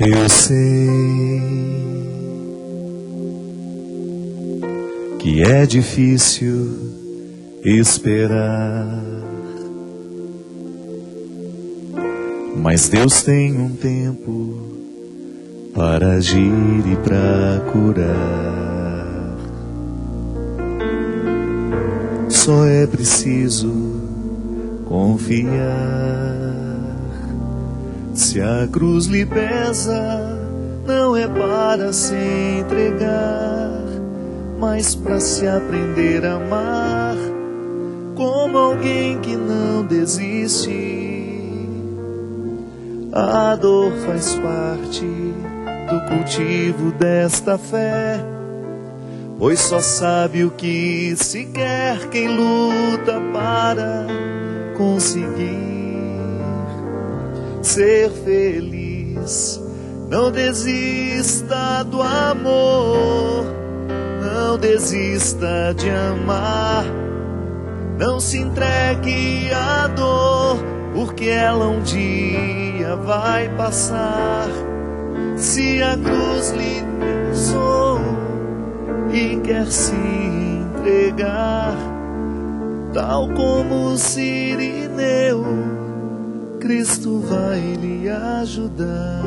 Eu sei que é difícil esperar, mas Deus tem um tempo para agir e para curar. Só é preciso confiar. Se a cruz lhe pesa, não é para se entregar, mas para se aprender a amar como alguém que não desiste. A dor faz parte do cultivo desta fé, pois só sabe o que se quer quem luta para conseguir ser feliz. Não desista do amor, não desista de amar, não se entregue à dor, porque ela um dia vai passar. Se a cruz lhe pesou e quer se entregar, tal como o Cirineu, Cristo vai lhe ajudar.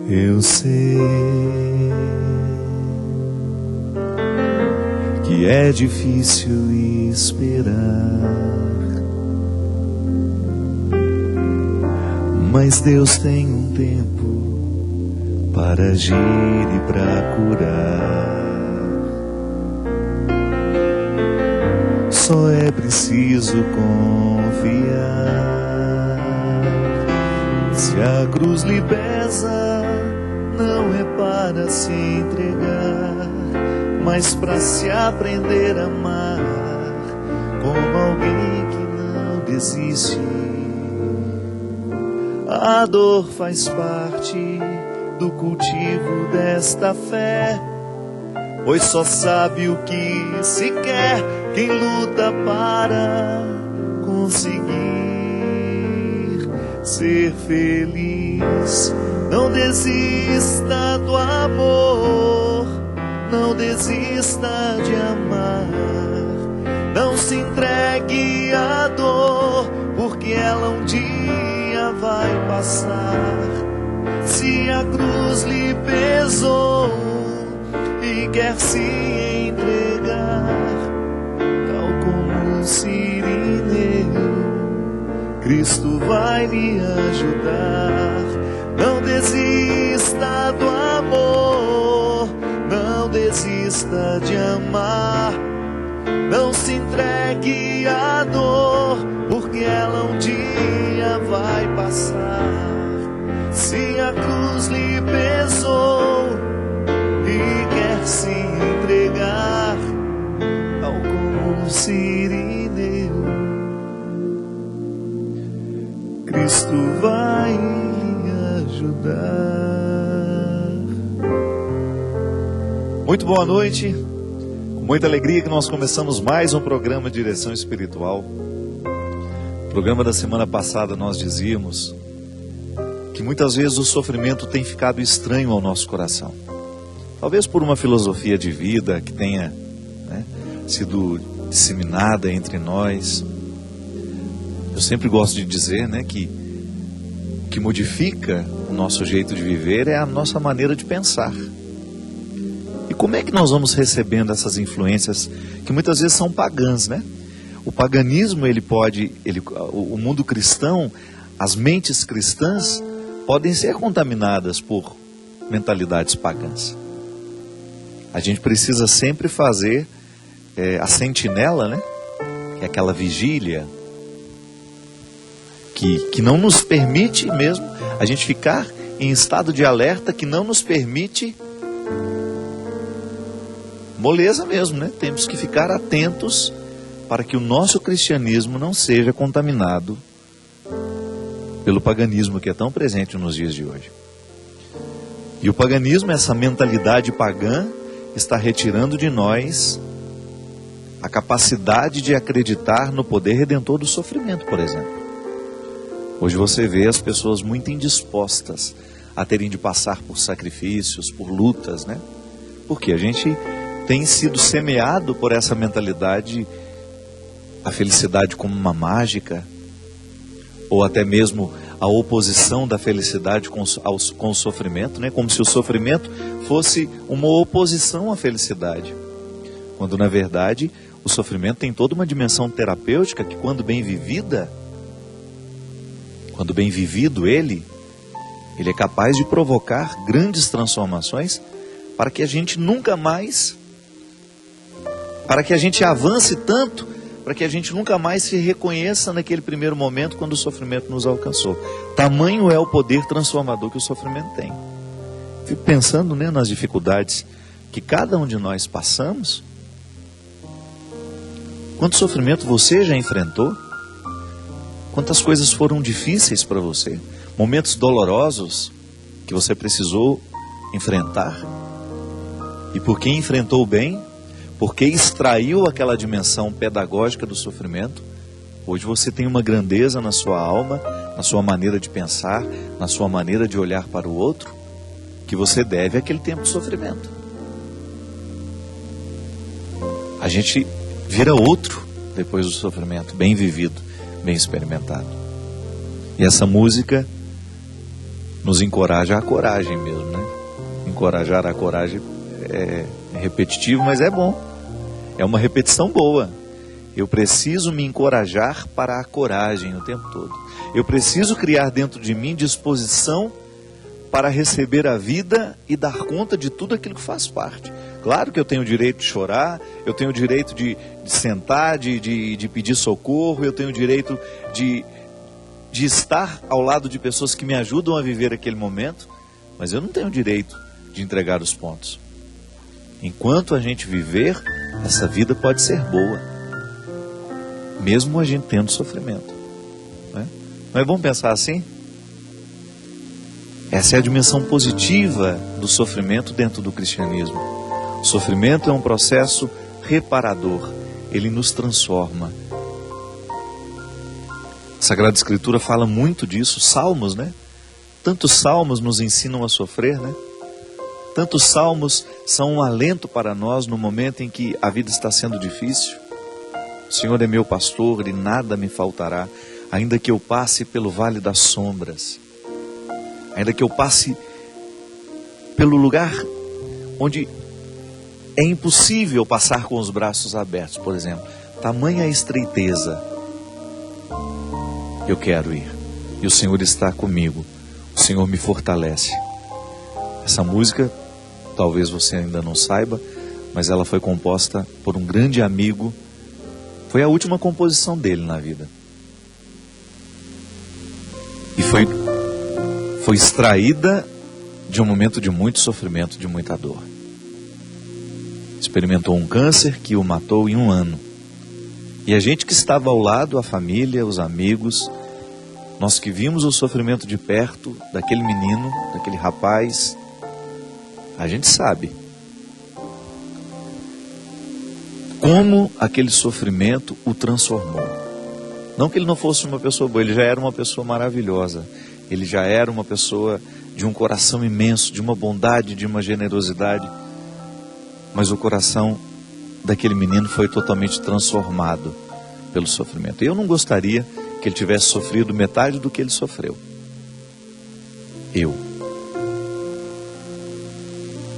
Eu sei que é difícil esperar, mas Deus tem um tempo para agir e para curar. Só é preciso confiar. Se a cruz lhe pesa, não é para se entregar, mas para se aprender a amar como alguém que não desiste. A dor faz parte do cultivo desta fé, pois só sabe o que se quer quem luta para conseguir ser feliz. Não desista do amor, não desista de amar, não se entregue à dor, porque ela um dia vai passar. Se a cruz lhe pesou e quer se entregar, tal como o Cirineu, Cristo vai lhe ajudar. Não desista do amor, não desista de amar, não se entregue à dor, porque ela um dia vai passar. Se a cruz lhe pesou e quer se entregar, tal como o Cirineu, Cristo vai lhe ajudar. Muito boa noite, com muita alegria que nós começamos mais um programa de Direção Espiritual. No programa da semana passada nós dizíamos que muitas vezes o sofrimento tem ficado estranho ao nosso coração. Talvez por uma filosofia de vida que tenha sido disseminada entre nós. Eu sempre gosto de dizer que o que modifica o nosso jeito de viver é a nossa maneira de pensar. E como é que nós vamos recebendo essas influências que muitas vezes são pagãs, O paganismo, o mundo cristão, as mentes cristãs podem ser contaminadas por mentalidades pagãs. A gente precisa sempre fazer a sentinela, que é aquela vigília que não nos permite mesmo a gente ficar em estado de alerta, que não nos permite moleza mesmo, Temos que ficar atentos para que o nosso cristianismo não seja contaminado pelo paganismo que é tão presente nos dias de hoje. E o paganismo, essa mentalidade pagã, está retirando de nós a capacidade de acreditar no poder redentor do sofrimento, por exemplo. Hoje você vê as pessoas muito indispostas a terem de passar por sacrifícios, por lutas, né? Porque a gente tem sido semeado por essa mentalidade, a felicidade como uma mágica, ou até mesmo a oposição da felicidade com o sofrimento, né? Como se o sofrimento fosse uma oposição à felicidade. Quando na verdade o sofrimento tem toda uma dimensão terapêutica que quando bem vivida, quando bem vivido ele é capaz de provocar grandes transformações para que a gente nunca mais, para que a gente avance tanto, para que a gente nunca mais se reconheça naquele primeiro momento quando o sofrimento nos alcançou. Tamanho é o poder transformador que o sofrimento tem. Fico pensando, né, nas dificuldades que cada um de nós passamos. Quanto sofrimento você já enfrentou? Quantas coisas foram difíceis para você? Momentos dolorosos que você precisou enfrentar? E porque enfrentou bem, porque extraiu aquela dimensão pedagógica do sofrimento, hoje você tem uma grandeza na sua alma, na sua maneira de pensar, na sua maneira de olhar para o outro, que você deve àquele tempo de sofrimento. A gente vira outro depois do sofrimento, bem vivido, bem experimentado. E essa música nos encoraja à coragem mesmo, né? Encorajar a coragem é repetitivo, mas é bom. É uma repetição boa. Eu preciso me encorajar para a coragem o tempo todo. Eu preciso criar dentro de mim disposição para receber a vida e dar conta de tudo aquilo que faz parte. Claro que eu tenho o direito de chorar, eu tenho o direito de sentar, de pedir socorro, eu tenho o direito de estar ao lado de pessoas que me ajudam a viver aquele momento, mas eu não tenho o direito de entregar os pontos. Enquanto a gente viver, essa vida pode ser boa, mesmo a gente tendo sofrimento, né? Mas vamos pensar assim? Essa é a dimensão positiva do sofrimento dentro do cristianismo. O sofrimento é um processo reparador, ele nos transforma. A Sagrada Escritura fala muito disso, salmos, né? Tantos salmos nos ensinam a sofrer, né? Tantos salmos são um alento para nós no momento em que a vida está sendo difícil. O Senhor é meu pastor e nada me faltará, ainda que eu passe pelo vale das sombras, ainda que eu passe pelo lugar onde é impossível passar com os braços abertos, por exemplo, tamanha estreiteza, eu quero ir, e o Senhor está comigo, o Senhor me fortalece. Essa música, talvez você ainda não saiba, mas ela foi composta por um grande amigo, foi a última composição dele na vida. E foi extraída de um momento de muito sofrimento, de muita dor. Experimentou um câncer que o matou em 1 ano. E a gente que estava ao lado, a família, os amigos, nós que vimos o sofrimento de perto daquele menino, daquele rapaz, a gente sabe como aquele sofrimento o transformou. Não que ele não fosse uma pessoa boa, ele já era uma pessoa maravilhosa. Ele já era uma pessoa de um coração imenso, de uma bondade, de uma generosidade. Mas o coração daquele menino foi totalmente transformado pelo sofrimento. E eu não gostaria que ele tivesse sofrido metade do que ele sofreu.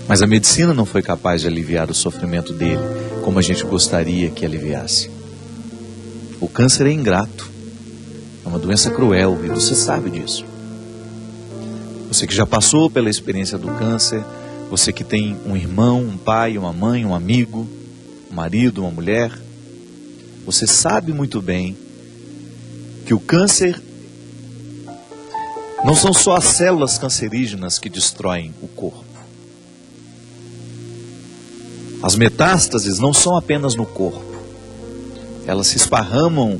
Mas a medicina não foi capaz de aliviar o sofrimento dele como a gente gostaria que aliviasse. O câncer é ingrato, é uma doença cruel e você sabe disso. Você que já passou pela experiência do câncer, você que tem um irmão, um pai, uma mãe, um amigo, um marido, uma mulher, você sabe muito bem que o câncer não são só as células cancerígenas que destroem o corpo. As metástases não são apenas no corpo. Elas se esparramam,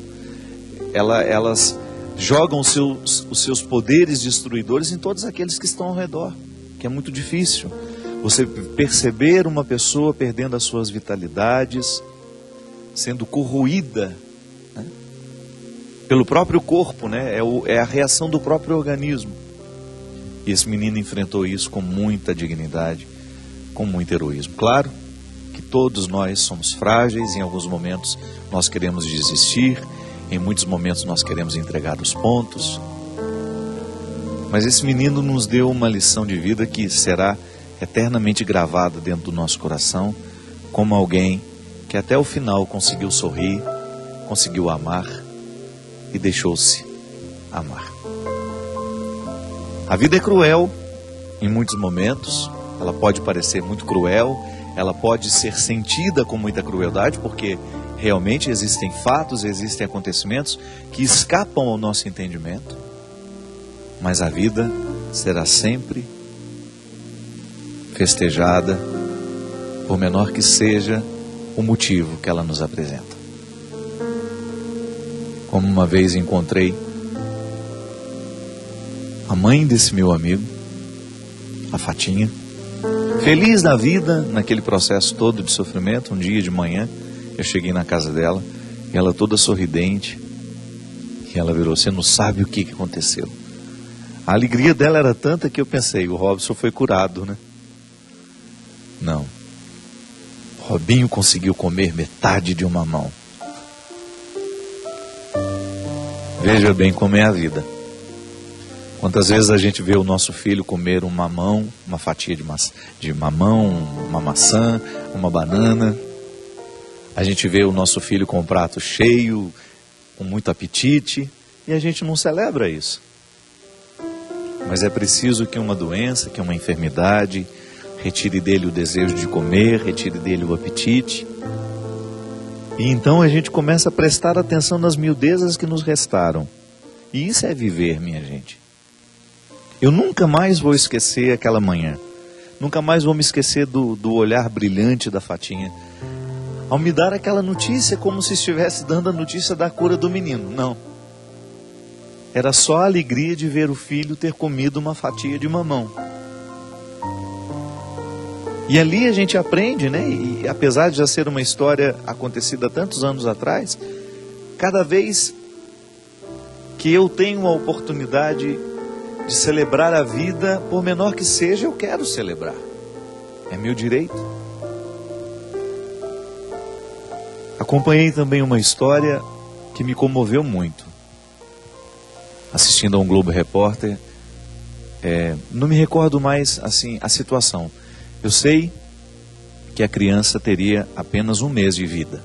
elas jogam os seus poderes destruidores em todos aqueles que estão ao redor, que é muito difícil. Você perceber uma pessoa perdendo as suas vitalidades, sendo corroída, né, pelo próprio corpo, né? É a reação do próprio organismo. E esse menino enfrentou isso com muita dignidade, com muito heroísmo. Claro que todos nós somos frágeis, em alguns momentos nós queremos desistir, em muitos momentos nós queremos entregar os pontos. Mas esse menino nos deu uma lição de vida que será eternamente gravada dentro do nosso coração, como alguém que até o final conseguiu sorrir, conseguiu amar e deixou-se amar. A vida é cruel em muitos momentos, ela pode parecer muito cruel, ela pode ser sentida com muita crueldade, porque realmente existem fatos, existem acontecimentos que escapam ao nosso entendimento, mas a vida será sempre festejada, por menor que seja o motivo que ela nos apresenta. Como uma vez encontrei a mãe desse meu amigo, a Fatinha, feliz da vida naquele processo todo de sofrimento. Um dia de manhã eu cheguei na casa dela e ela toda sorridente, e ela virou: você não sabe o que aconteceu. A alegria dela era tanta que eu pensei: o Robson foi curado, né? Não, Robinho conseguiu comer metade de uma mão. Veja bem como é a vida. Quantas vezes a gente vê o nosso filho comer um mamão, uma fatia de mamão, uma maçã, uma banana. A gente vê o nosso filho com um prato cheio, com muito apetite, e a gente não celebra isso. Mas é preciso que uma doença, que uma enfermidade, retire dele o desejo de comer, retire dele o apetite. E então a gente começa a prestar atenção nas miudezas que nos restaram. E isso é viver, minha gente. Eu nunca mais vou esquecer aquela manhã. Nunca mais vou me esquecer do olhar brilhante da Fatinha ao me dar aquela notícia, como se estivesse dando a notícia da cura do menino. Não. Era só a alegria de ver o filho ter comido uma fatia de mamão. E ali a gente aprende, né? E apesar de já ser uma história acontecida há tantos anos atrás, cada vez que eu tenho a oportunidade de celebrar a vida, por menor que seja, eu quero celebrar. É meu direito. Acompanhei também uma história que me comoveu muito. Assistindo a um Globo Repórter, não me recordo mais assim a situação. Eu sei que a criança teria apenas um mês de vida.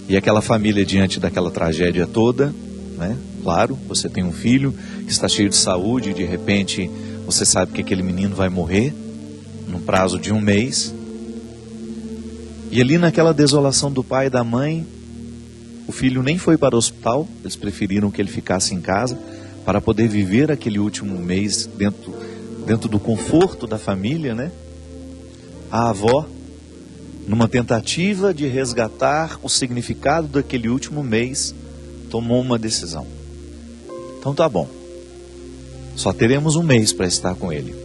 E aquela família, diante daquela tragédia toda, né? Claro, você tem um filho que está cheio de saúde e de repente você sabe que aquele menino vai morrer no prazo de um mês. E ali naquela desolação do pai e da mãe, o filho nem foi para o hospital, eles preferiram que ele ficasse em casa para poder viver aquele último mês dentro do conforto da família, né? A avó, numa tentativa de resgatar o significado daquele último mês, tomou uma decisão. Então tá bom, só teremos um mês para estar com ele,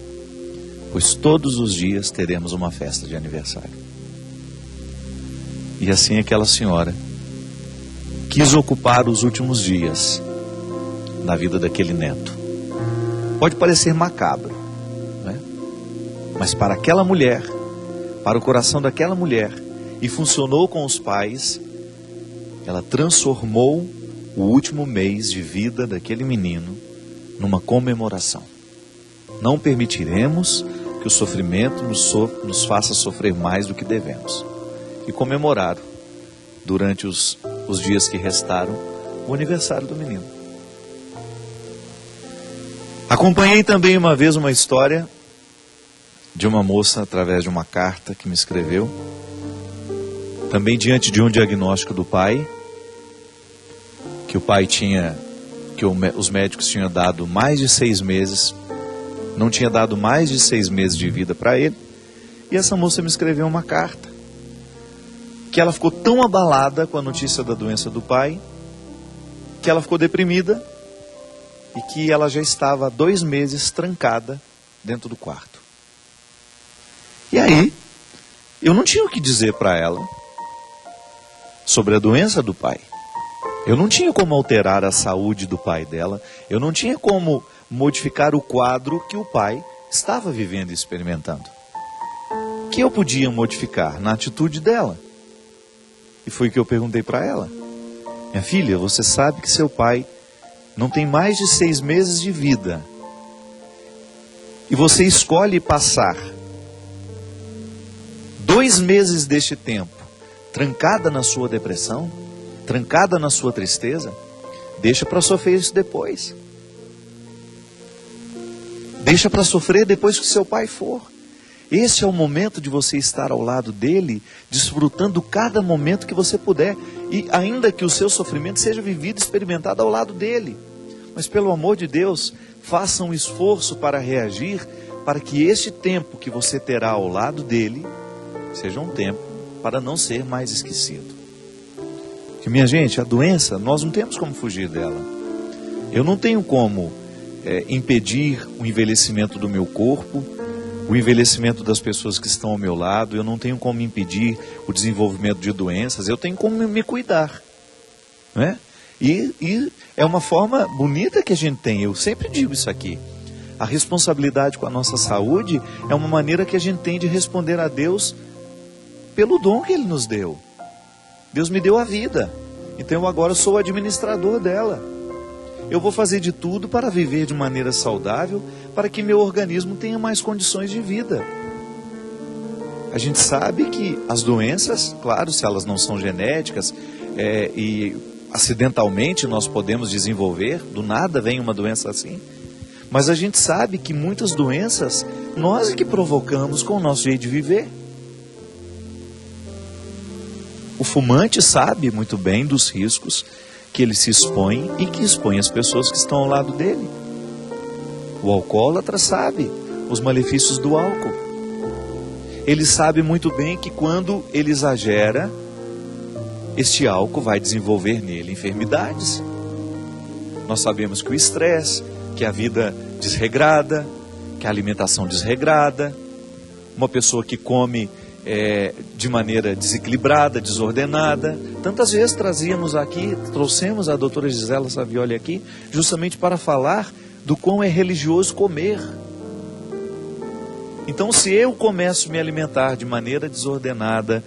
pois todos os dias teremos uma festa de aniversário. E assim aquela senhora quis ocupar os últimos dias na vida daquele neto. Pode parecer macabro, né? Mas para aquela mulher, para o coração daquela mulher, e funcionou com os pais, ela transformou o último mês de vida daquele menino numa comemoração. Não permitiremos que o sofrimento nos faça sofrer mais do que devemos. E comemoraram, durante os dias que restaram, o aniversário do menino. Acompanhei também uma vez uma história de uma moça, através de uma carta que me escreveu, também diante de um diagnóstico do pai, que o pai tinha, os médicos tinham dado mais de 6 meses, não tinha dado mais de 6 meses de vida para ele, e essa moça me escreveu uma carta, que ela ficou tão abalada com a notícia da doença do pai, que ela ficou deprimida, e que ela já estava há 2 meses trancada dentro do quarto. E aí, eu não tinha o que dizer para ela, sobre a doença do pai. Eu não tinha como alterar a saúde do pai dela, eu não tinha como modificar o quadro que o pai estava vivendo e experimentando. O que eu podia modificar? Na atitude dela. E foi o que eu perguntei para ela. Minha filha, você sabe que seu pai não tem mais de 6 meses de vida. E você escolhe passar 2 meses deste tempo trancada na sua depressão, trancada na sua tristeza. Deixa para sofrer isso depois. Deixa para sofrer depois que seu pai for. Esse é o momento de você estar ao lado dele, desfrutando cada momento que você puder. E ainda que o seu sofrimento seja vivido, experimentado ao lado dele. Mas pelo amor de Deus, faça um esforço para reagir, para que este tempo que você terá ao lado dele, seja um tempo para não ser mais esquecido. Porque, minha gente, a doença, nós não temos como fugir dela. Eu não tenho como impedir o envelhecimento do meu corpo, o envelhecimento das pessoas que estão ao meu lado. Eu não tenho como impedir o desenvolvimento de doenças. Eu tenho como me cuidar, né? E é uma forma bonita que a gente tem. Eu sempre digo isso aqui. A responsabilidade com a nossa saúde é uma maneira que a gente tem de responder a Deus pelo dom que Ele nos deu. Deus me deu a vida, então eu agora sou o administrador dela. Eu vou fazer de tudo para viver de maneira saudável, para que meu organismo tenha mais condições de vida. A gente sabe que as doenças, claro, se elas não são genéticas, e acidentalmente nós podemos desenvolver, do nada vem uma doença assim. Mas a gente sabe que muitas doenças nós é que provocamos com o nosso jeito de viver. O fumante sabe muito bem dos riscos que ele se expõe e que expõe as pessoas que estão ao lado dele. O alcoólatra sabe os malefícios do álcool. Ele sabe muito bem que quando ele exagera, este álcool vai desenvolver nele enfermidades. Nós sabemos que o estresse, que a vida desregrada, que a alimentação desregrada, uma pessoa que come de maneira desequilibrada, desordenada. Tantas vezes trouxemos a doutora Gisela Savioli aqui, justamente para falar do quão é religioso comer. Então, se eu começo a me alimentar de maneira desordenada,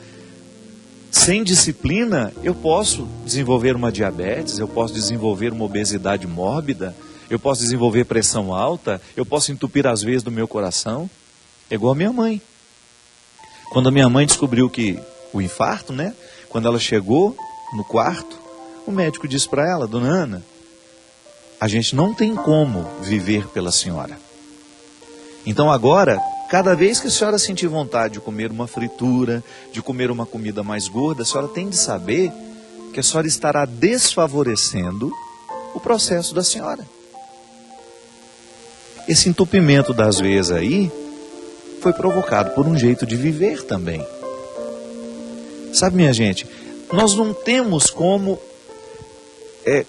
sem disciplina, eu posso desenvolver uma diabetes, eu posso desenvolver uma obesidade mórbida, eu posso desenvolver pressão alta, eu posso entupir as veias do meu coração. É igual a minha mãe. Quando a minha mãe descobriu que o infarto, né? Quando ela chegou no quarto, o médico disse para ela: Dona Ana, a gente não tem como viver pela senhora. Então agora, cada vez que a senhora sentir vontade de comer uma fritura, de comer uma comida mais gorda, a senhora tem de saber que a senhora estará desfavorecendo o processo da senhora. Esse entupimento das veias aí foi provocado por um jeito de viver também. Sabe, minha gente, nós não temos como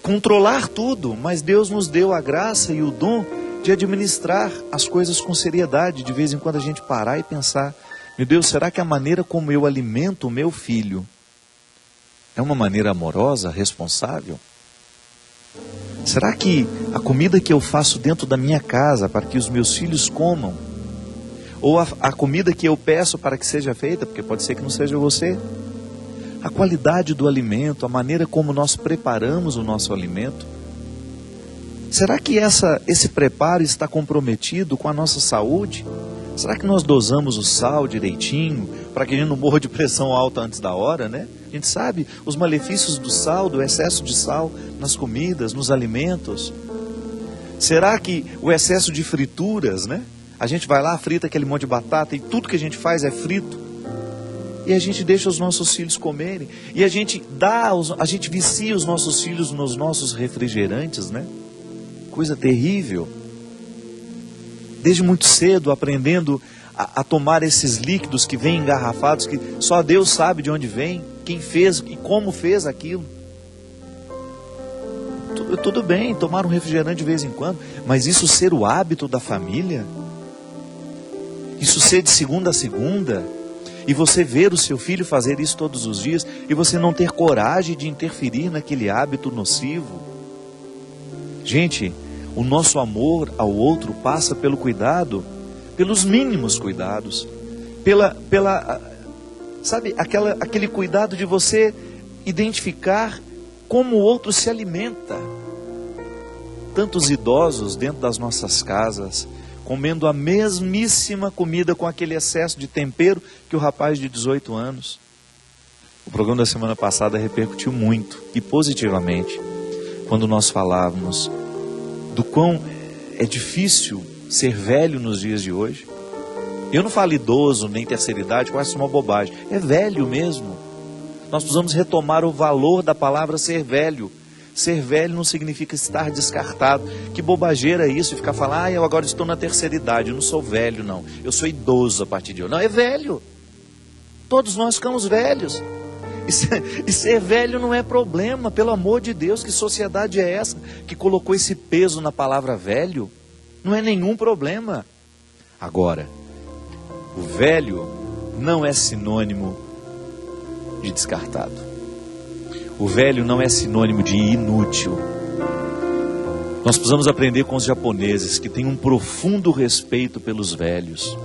controlar tudo, mas Deus nos deu a graça e o dom de administrar as coisas com seriedade. De vez em quando a gente parar e pensar: meu Deus, será que a maneira como eu alimento o meu filho é uma maneira amorosa, responsável? Será que a comida que eu faço dentro da minha casa para que os meus filhos comam, ou a comida que eu peço para que seja feita, porque pode ser que não seja você, a qualidade do alimento, a maneira como nós preparamos o nosso alimento, será que esse preparo está comprometido com a nossa saúde? Será que nós dosamos o sal direitinho, para que a gente não morra de pressão alta antes da hora, né? A gente sabe os malefícios do sal, do excesso de sal nas comidas, nos alimentos. Será que o excesso de frituras, né? A gente vai lá, frita aquele monte de batata e tudo que a gente faz é frito. E a gente deixa os nossos filhos comerem. E a gente vicia os nossos filhos nos nossos refrigerantes, né? Coisa terrível. Desde muito cedo, aprendendo a tomar esses líquidos que vêm engarrafados, que só Deus sabe de onde vem, quem fez e como fez aquilo. Tudo bem, tomar um refrigerante de vez em quando, mas isso ser o hábito da família, isso ser de segunda a segunda, E você ver o seu filho fazer isso todos os dias e você não ter coragem de interferir naquele hábito nocivo. Gente, o nosso amor ao outro passa pelo cuidado, pelos mínimos cuidados, sabe, aquele cuidado de você identificar como o outro se alimenta. Tantos idosos dentro das nossas casas, comendo a mesmíssima comida com aquele excesso de tempero que o rapaz de 18 anos. O programa da semana passada repercutiu muito e positivamente quando nós falávamos do quão é difícil ser velho nos dias de hoje. Eu não falo idoso nem terceira idade, eu acho uma bobagem. É velho mesmo. Nós precisamos retomar o valor da palavra ser velho. Ser velho não significa estar descartado. Que bobageira é isso de ficar falando, eu agora estou na terceira idade, eu não sou velho não, eu sou idoso a partir de hoje. Não, é velho. Todos nós ficamos velhos. E ser velho não é problema, pelo amor de Deus, que sociedade é essa que colocou esse peso na palavra velho? Não é nenhum problema. Agora, o velho não é sinônimo de descartado. O velho não é sinônimo de inútil. Nós precisamos aprender com os japoneses, que têm um profundo respeito pelos velhos.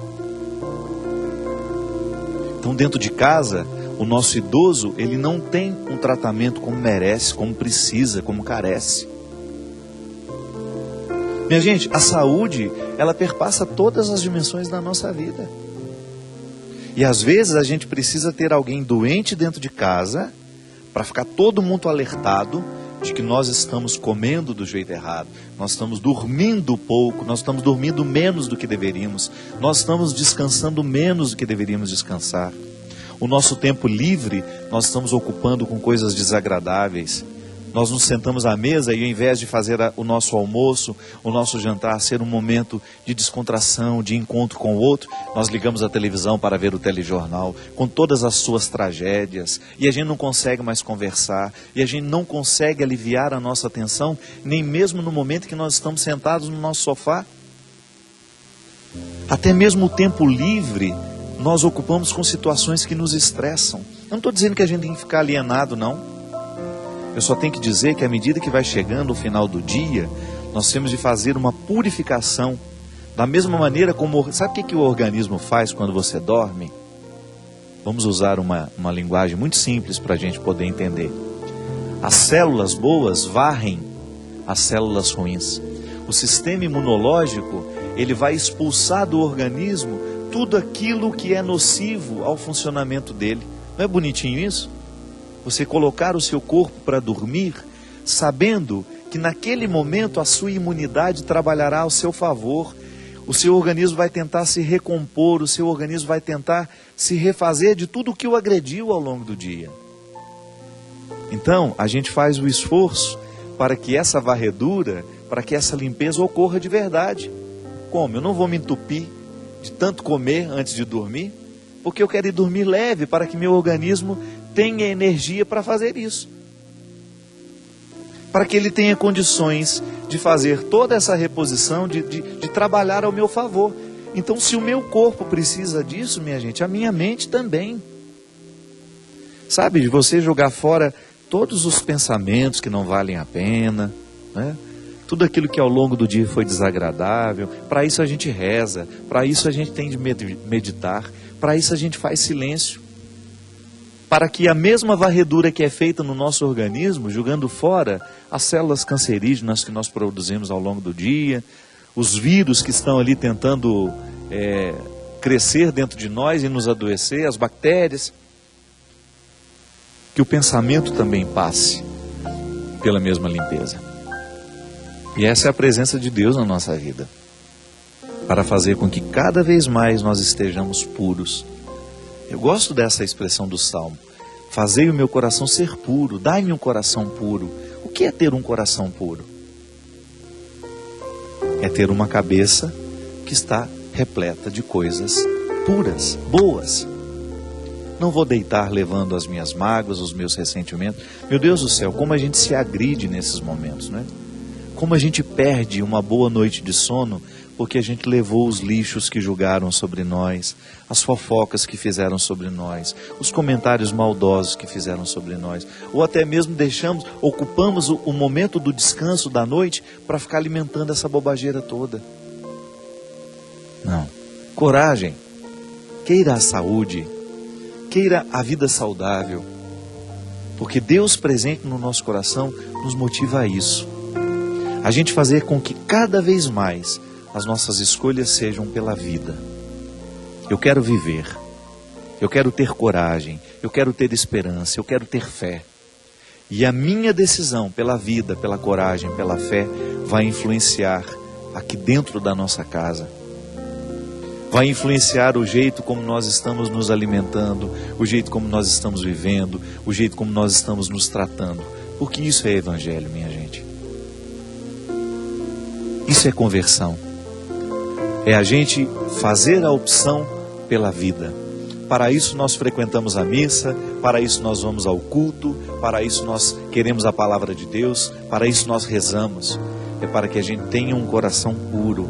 Então, dentro de casa, o nosso idoso, ele não tem um tratamento como merece, como precisa, como carece. Minha gente, a saúde, ela perpassa todas as dimensões da nossa vida. E às vezes a gente precisa ter alguém doente dentro de casa, para ficar todo mundo alertado de que nós estamos comendo do jeito errado, nós estamos dormindo pouco, nós estamos dormindo menos do que deveríamos, nós estamos descansando menos do que deveríamos descansar. O nosso tempo livre nós estamos ocupando com coisas desagradáveis. Nós nos sentamos à mesa e ao invés de fazer o nosso almoço, o nosso jantar ser um momento de descontração, de encontro com o outro, nós ligamos a televisão para ver o telejornal, com todas as suas tragédias, e a gente não consegue mais conversar, e a gente não consegue aliviar a nossa atenção, nem mesmo no momento que nós estamos sentados no nosso sofá. Até mesmo o tempo livre, nós ocupamos com situações que nos estressam. Eu não estou dizendo que a gente tem que ficar alienado, não. Eu só tenho que dizer que à medida que vai chegando o final do dia, nós temos de fazer uma purificação. Da mesma maneira como... Sabe o que o organismo faz quando você dorme? Vamos usar uma linguagem muito simples para a gente poder entender. As células boas varrem as células ruins. O sistema imunológico, ele vai expulsar do organismo tudo aquilo que é nocivo ao funcionamento dele. Não é bonitinho isso? Você colocar o seu corpo para dormir, sabendo que naquele momento a sua imunidade trabalhará ao seu favor, o seu organismo vai tentar se recompor, o seu organismo vai tentar se refazer de tudo o que o agrediu ao longo do dia. Então, a gente faz o esforço para que essa varredura, para que essa limpeza ocorra de verdade. Como? Eu não vou me entupir de tanto comer antes de dormir, porque eu quero ir dormir leve para que meu organismo tenha energia para fazer isso. Para que ele tenha condições de fazer toda essa reposição, de trabalhar ao meu favor. Então, se o meu corpo precisa disso, minha gente, a minha mente também. Sabe, de você jogar fora todos os pensamentos que não valem a pena, né? Tudo aquilo que ao longo do dia foi desagradável. Para isso a gente reza, para isso a gente tem de meditar, para isso a gente faz silêncio. Para que a mesma varredura que é feita no nosso organismo, jogando fora as células cancerígenas que nós produzimos ao longo do dia, os vírus que estão ali tentando crescer dentro de nós e nos adoecer, as bactérias, que o pensamento também passe pela mesma limpeza. E essa é a presença de Deus na nossa vida, para fazer com que cada vez mais nós estejamos puros. Eu gosto dessa expressão do Salmo. Fazei o meu coração ser puro, dai-me um coração puro. O que é ter um coração puro? É ter uma cabeça que está repleta de coisas puras, boas. Não vou deitar levando as minhas mágoas, os meus ressentimentos. Meu Deus do céu, como a gente se agride nesses momentos, né? Como a gente perde uma boa noite de sono porque a gente levou os lixos que julgaram sobre nós, as fofocas que fizeram sobre nós, os comentários maldosos que fizeram sobre nós, ou até mesmo ocupamos o momento do descanso da noite para ficar alimentando essa bobageira toda. Não. Coragem. Queira a saúde, queira a vida saudável, porque Deus presente no nosso coração nos motiva a isso. A gente fazer com que cada vez mais as nossas escolhas sejam pela vida. Eu quero viver, eu quero ter coragem, eu quero ter esperança, eu quero ter fé. E a minha decisão pela vida, pela coragem, pela fé, vai influenciar aqui dentro da nossa casa. Vai influenciar o jeito como nós estamos nos alimentando, o jeito como nós estamos vivendo, o jeito como nós estamos nos tratando. Porque isso é evangelho, minha gente. Isso é conversão. É a gente fazer a opção pela vida. Para isso nós frequentamos a missa, para isso nós vamos ao culto, para isso nós queremos a palavra de Deus, para isso nós rezamos. É para que a gente tenha um coração puro.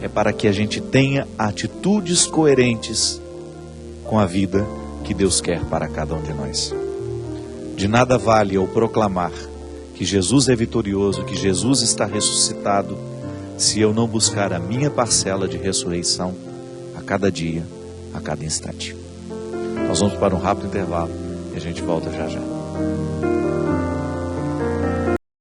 É para que a gente tenha atitudes coerentes com a vida que Deus quer para cada um de nós. De nada vale eu proclamar que Jesus é vitorioso, que Jesus está ressuscitado, se eu não buscar a minha parcela de ressurreição a cada dia, a cada instante. Nós vamos para um rápido intervalo e a gente volta já já.